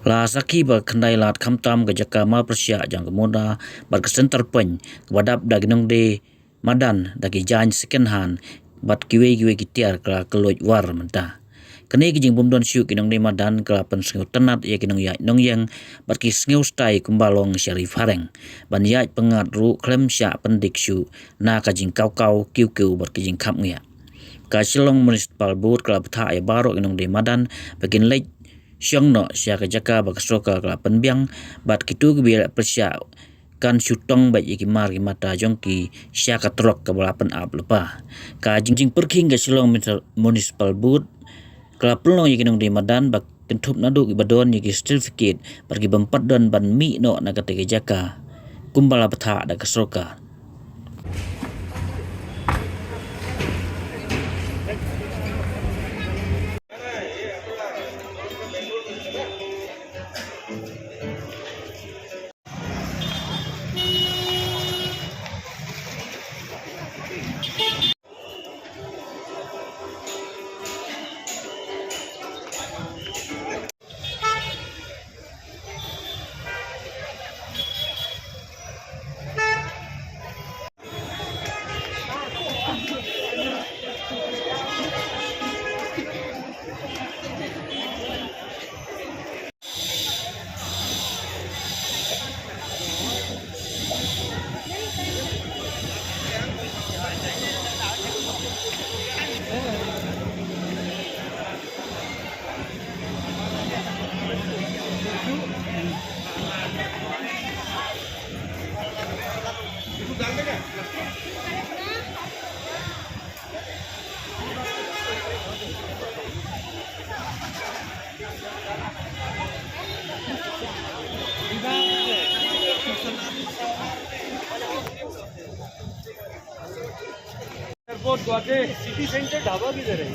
La saki ba khandai lat khamtam ga jaka ma persya jang kemoda bat kesen terpen wadap da ginong de madan da ki jan second hand bat kiwe kitiar kala keloj war menta kene ki jing bomdon syu kinong de madan kala pen sngeu tenat ye kinong ya nong yang bat ki sngeu stai kumbalong syarif hareng ban ya pengat ru klem sya pendik syu na ka jing kau kiu bat ki jing khap ngia ka Shillong municipal board kala ptha ya baro kinong de madan bagin lej syong no sya ka jaka ba soka kala penbiang bat kitu gebia persya kan syutong ba ki mar ki mata jong ki sya ka trok ka balapan ap lepa ka jingjing perking ga Shillong municipal board kala pelong ye kinong de madan ba kentup nadu ki badon ye ki certificate pergi bempat don ban mi no na ka te jaka kumbala ptha da ka soka. Airport city centre dhaba किधर है?